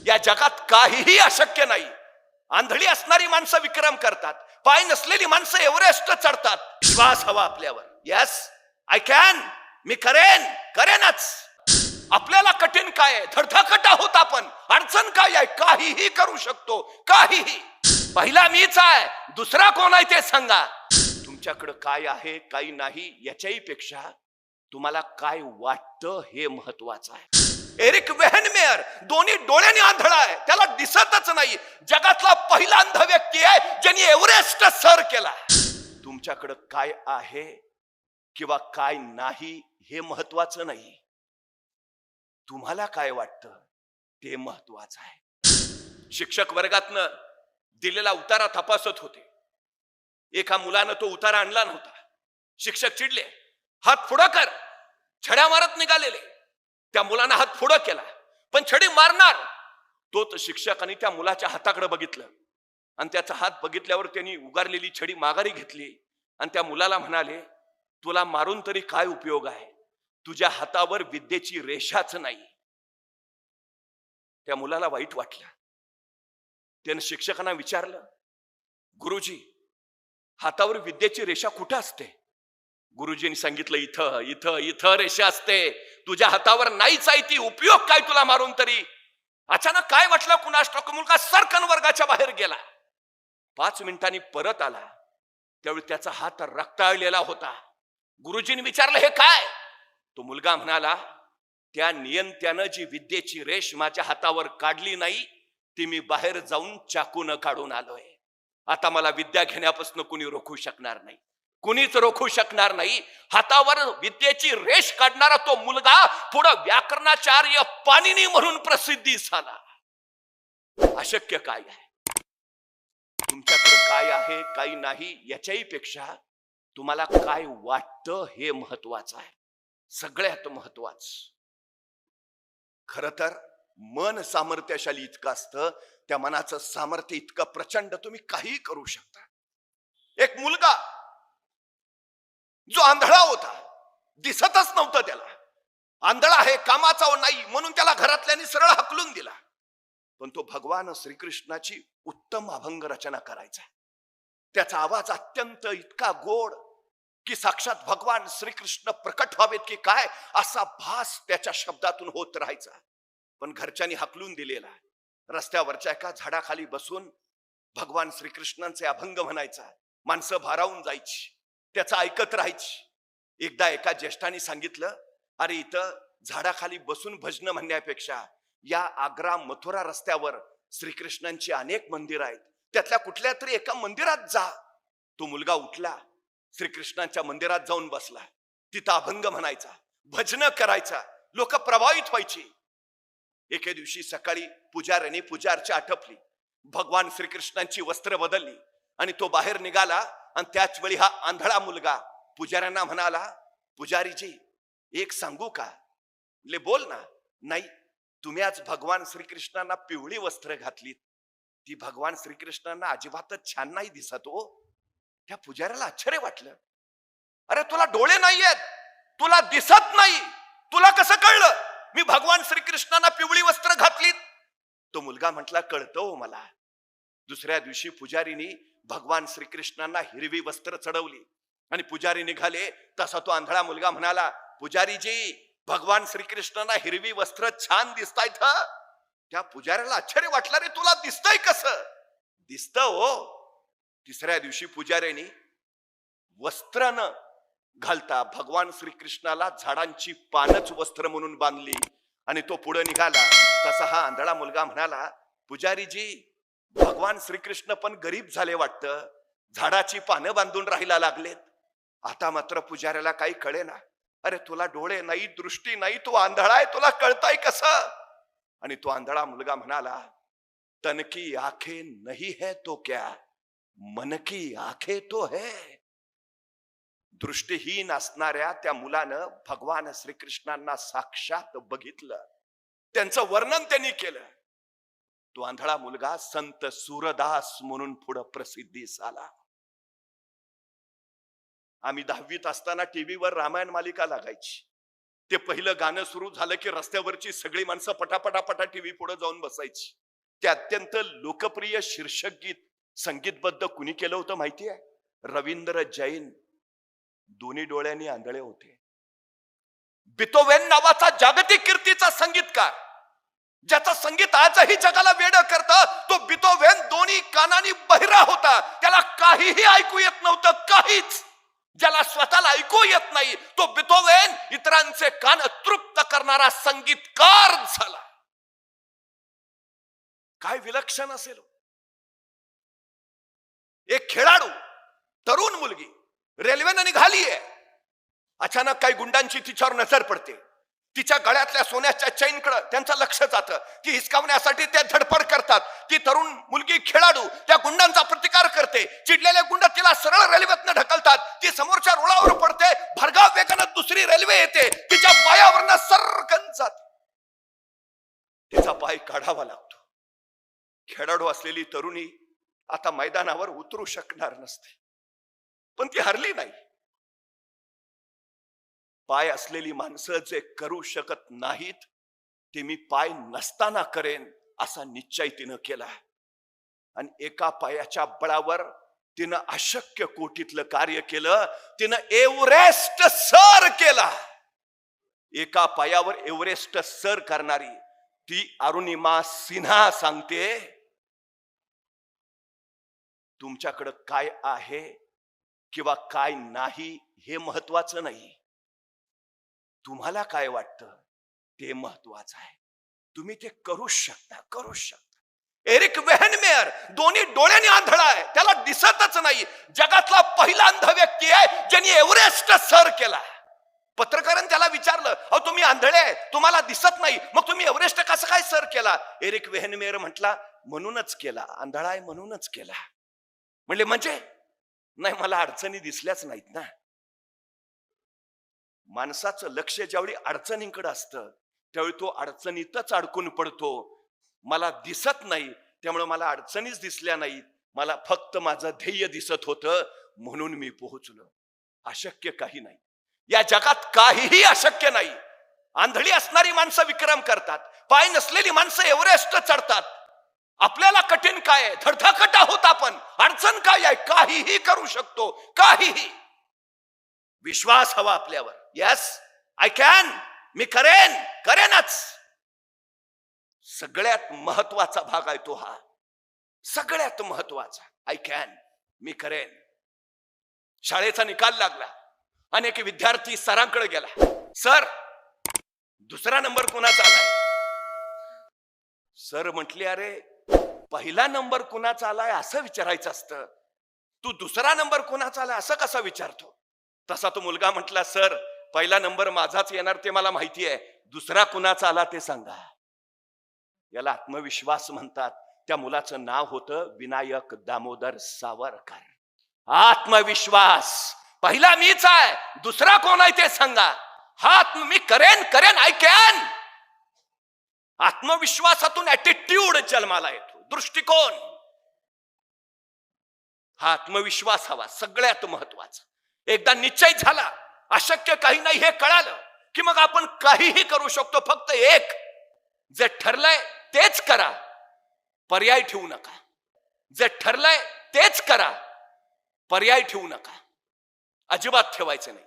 या जगात काहीही अशक्य नाही. आंधळी असणारी माणसं विक्रम करतात, पाय नसलेली माणसं एव्हरेस्ट चढतात. विश्वास हवा आपल्यावर. यस, आय कॅन, मी करेनच. आपल्याला कठीण काय आहे? धडधाकट आहोत आपण. अडचण काय आहे? काहीही करू शकतो, काहीही. पहिला मीच आहे, दुसरा कोण आहे ते सांगा. तुमच्याकडे काय आहे काही नाही याच्याही पेक्षा तुम्हाला काय वाटतं हे महत्वाचं आहे. एरिक वेहनमेयर दोन्ही डोळ्यांनी आंधळा आहे, त्याला दिसतच नाही. जगातला पहिला अंध व्यक्ती आहे ज्यांनी एव्हरेस्ट सर केला. तुमच्याकडे काय आहे किंवा काय नाही हे महत्वाचं नाही, तुम्हाला काय वाटतं ते महत्वाचं आहे. शिक्षक वर्गातनं दिलेला उतारा तपासत होते. एका मुलानं तो उतारा आणला नव्हता. शिक्षक चिडले, हात पुढं कर. छड्या मारत निघालेले. त्या मुलानं हात पुढं केला, पण छडी मारणार. तो शिक्षक आणि त्या मुलाच्या हाताकडे बघितलं आणि त्याचा हात बघितल्यावर त्यांनी उगारलेली छडी माघारी घेतली आणि त्या मुलाला म्हणाले, तुला मारून तरी काय उपयोग आहे? तुझ्या हातावर विद्येची रेषाच नाही. त्या मुलाला वाईट वाटलं. त्यानं शिक्षकांना विचारलं, गुरुजी, हातावर विद्येची रेषा कुठं असते? गुरुजींनी सांगितलं, इथं इथं इथं रेषा असते. तुझ्या हातावर नाहीच आहे ती. उपयोग काय तुला मारून तरी? अचानक काय वाटलं कुणास ठाऊक, मुलगा सरकन वर्गाच्या बाहेर गेला. 5 मिनिटांनी परत आला. त्यावेळी त्याचा हात रक्ताळलेला होता. गुरुजींनी विचारलं, हे काय? तो मुलगा म्हणाला, त्या नियंत्यानं जी विद्येची रेष माझ्या हातावर काढली नाही ती मी बाहेर जाऊन चाकून काढून आलोय. आता मला विद्या घेण्यापासून कुणी रोखू शकणार नाही, कुणीच रोखू शकणार नाही. हातावर विद्येची रेष काढणारा तो मुलगा पुढं व्याकरणाचार्य पाणिनी म्हणून प्रसिद्धी झाला. अशक्य काय आहे? तुमच्याकडे काय आहे काही नाही याच्याही पेक्षा तुम्हाला काय वाटतं हे महत्वाचं आहे, सगळ्यात महत्वाचं. खर तर मन सामर्थ्यशाली इतकं असतं, त्या मनाचं सामर्थ्य इतकं प्रचंड, तुम्ही काही करू शकता. एक मुलगा जो आंधळा होता, दिसतच नव्हतं त्याला. आंधळा आहे, कामाचा नाही म्हणून त्याला घरातल्यांनी सरळ हकलून दिला. पण तो भगवान श्रीकृष्णाची उत्तम अभंग रचना करायचा. त्याचा आवाज अत्यंत इतका गोड की साक्षात भगवान श्रीकृष्ण प्रकट व्हावेत की काय असा भास त्याच्या शब्दातून होत राहायचा. पण घरच्यांनी हकलून दिलेला. रस्त्यावरच्या एका झाडाखाली बसून भगवान श्रीकृष्णांचे अभंग म्हणायचा. माणसं भारावून जायची, त्याचं ऐकत राहायची. एकदा एका ज्येष्ठाने सांगितलं, अरे इथं झाडाखाली बसून भजन म्हणण्यापेक्षा या आग्रा मथुरा रस्त्यावर श्रीकृष्णांची अनेक मंदिर आहेत, त्यातल्या कुठल्या तरी एका मंदिरात जा. तो मुलगा उठला, श्रीकृष्णांच्या मंदिरात जाऊन बसला. तिथं अभंग म्हणायचा, भजन करायचा. लोक प्रभावित व्हायची. एके दिवशी सकाळी पुजाऱ्याने पूजा अर्चा आटपली. भगवान श्रीकृष्णांची वस्त्र बदलली आणि तो बाहेर निघाला. आणि त्याच वेळी हा आंधळा मुलगा पुजाऱ्यांना म्हणाला, पुजारीजी एक सांगू का? ले बोल ना. नाही, तुम्ही आज भगवान श्रीकृष्णांना पिवळी वस्त्र घातलीत, ती भगवान श्रीकृष्णांना अजिबातच छान नाही दिसत हो. त्या पुजाऱ्याला आश्चर्य वाटलं. अरे तुला डोळे नाहीयेत, तुला दिसत नाही, तुला कसं कळलं मी भगवान श्रीकृष्णांना पिवळी वस्त्र घातलीत? तो मुलगा म्हटला, कळतं हो मला. दुसऱ्या दिवशी पुजारीनी भगवान श्रीकृष्णांना हिरवी वस्त्र चढवली आणि पुजारी निघाले. तसा तो आंधळा मुलगा म्हणाला, पुजारीजी भगवान श्रीकृष्णांना हिरवी वस्त्र छान दिसतायत. त्या पुजाऱ्याला आश्चर्य वाटलं, रे तुला दिसतंय कसं? दिसतं हो. तिसऱ्या दिवशी पुजाऱ्याने वस्त्र न घालता भगवान श्रीकृष्णाला झाडांची पानच वस्त्र म्हणून बांधली आणि तो पुढे निघाला. तसा हा आंधळा मुलगा म्हणाला, पुजारीजी भगवान श्रीकृष्ण पण गरीब झाले वाटतं, झाडाची पानं बांधून राहायला लागलेत. आता मात्र पुजाऱ्याला काही कळेना. अरे तुला डोळे नाही, दृष्टी नाही, तू आंधळा आहे, तुला कळताय कसं? आणि तो आंधळा मुलगा म्हणाला, तन की आंखें नहीं है तो क्या, मन की आंखें तो है. दृष्टीहीन असणाऱ्या त्या मुलानं भगवान श्रीकृष्णांना साक्षात बघितलं, त्यांचं वर्णन त्यांनी केलं. तो आंधळा मुलगा संत सूरदास म्हणून पुढे प्रसिद्धीस आला. आम्ही 10वीत असताना टीव्हीवर रामायण मालिका लागायची. ते पहिलं गाणं सुरू झालं की रस्त्यावरची सगळी माणसं पटापटापटा टीव्ही पुढे जाऊन बसायची. ते अत्यंत लोकप्रिय शीर्षक गीत संगीतबद्ध कुणी केलं होतं माहिती आहे? रवींद्र जैन. दोन्ही डोळ्यांनी आंधळे होते. बिथोवेन नावाचा जागतिक कीर्तीचा संगीतकार, ज्याचं संगीत आजही जगाला वेडं करतं, तो बिथोवेन दोन्ही कानांनी बहिरा होता. त्याला काहीही ऐकू येत नव्हतं, काहीच. ज्याला स्वतःला ऐकू येत नाही, तो बिथोवेन इतरांचे कान तृप्त करणारा संगीतकार झाला. काय विलक्षण असेल. एक खेळाडू तरुण मुलगी रेल्वेने निघालीये. अचानक काही गुंडांची तिच्यावर नजर पडते. तिच्या गळ्यातल्या सोन्याच्या चैनकडे त्यांचं लक्ष जातं. ती हिसकावण्यासाठी ते धडपड करतात. ती तरुण मुलगी खेळाडू त्या गुंडांचा प्रतिकार करते. चिडलेले गुंड तिला सरळ रेल्वेतनं ढकलतात. ती समोरच्या रुळावर पडते. भरधाव वेगानं दुसरी रेल्वे येते. तिच्या पायावरनं सरकन जाते. तिचा पाय काढावा लागतो. खेळाडू असलेली तरुणी आता मैदानावर उतरू शकणार नसते, पण ती हरली नाही. पाय असलेली माणसं जे करू शकत नाहीत, ते मी पाय नसताना करेन असा निश्चय तिनं केला. आणि एका पायाच्या बळावर तिनं अशक्य कोटीतलं कार्य केलं. तिनं एव्हरेस्ट सर केला. एका पायावर एव्हरेस्ट सर करणारी ती अरुणिमा सिन्हा सांगते, तुमच्याकडं काय आहे किंवा काय नाही हे महत्वाचं नाही. तुम्हाला काय वाटतं ते महत्वाचं आहे. तुम्ही ते करूच शकता, करूच शकता. एरिक वेहनमेयर दोन्ही डोळ्यांनी आंधळा आहे, त्याला दिसतच नाही. जगातला पहिला अंध व्यक्ती आहे ज्यांनी एव्हरेस्ट सर केला. पत्रकारांनी त्याला विचारलं, अहो तुम्ही आंधळे आहे, तुम्हाला दिसत नाही, मग तुम्ही एव्हरेस्ट कसं काय सर केला? एरिक वेहनमेयर म्हटला, म्हणूनच केला, आंधळा आहे म्हणूनच केला. म्हणले म्हणजे? नाही, मला अडचणी दिसल्याच नाहीत ना. माणसाचं लक्ष ज्यावेळी अडचणींकडे असतं त्यावेळी तो अडचणीतच अडकून पडतो. मला दिसत नाही त्यामुळे मला अडचणीच दिसल्या नाहीत, मला फक्त माझं ध्येय दिसत होतं म्हणून मी पोहोचलो. अशक्य काही नाही या जगात, काहीही अशक्य नाही. आंधळी असणारी माणसं विक्रम करतात, पाय नसलेली माणसं एव्हरेस्ट चढतात. आपल्याला कठीण काय आहे? धडधाकट आहोत आपण. अडचण काय आहे? काहीही करू शकतो, काहीही. विश्वास हवा आपल्यावर. यस आय कॅन, मी करेन, करेनच. सगळ्यात महत्वाचा भाग आहे तो हा, सगळ्यात महत्वाचा. आय कॅन, मी करेन. शाळेचा निकाल लागला. अनेक विद्यार्थी सरांकडे गेला, सर दुसरा नंबर कुणाचा आलाय? सर म्हटले, अरे पहिला नंबर कुणाचा आलाय असं विचारायचं असतं, तू दुसरा नंबर कुणाचा आलाय असं कसं विचारतो? तसा तो मुलगा म्हटला, सर पहिला नंबर माझाच येणार ते मला माहिती आहे, दुसरा कुणाचा आला ते सांगा. याला आत्मविश्वास म्हणतात. त्या मुलाचं नाव होतं विनायक दामोदर सावरकर. आत्मविश्वास. पहिला मीच आहे, दुसरा कोण आहे ते सांगा. हा मी करेन, करेन, आय कॅन. आत्मविश्वासातून ऍटिट्यूड जन्माला येतो, दृष्टिकोन. हा आत्मविश्वास हवा, सगळ्यात महत्वाचा. एकदा निश्चय झाला, अशक्य काही नाही हे कळालं, की मग आपण काहीही करू शकतो. फक्त एक, जे ठरलंय तेच करा, पर्याय ठेवू नका. जे ठरलंय तेच करा, पर्याय ठेवू नका. अजिबात ठेवायचं नाही.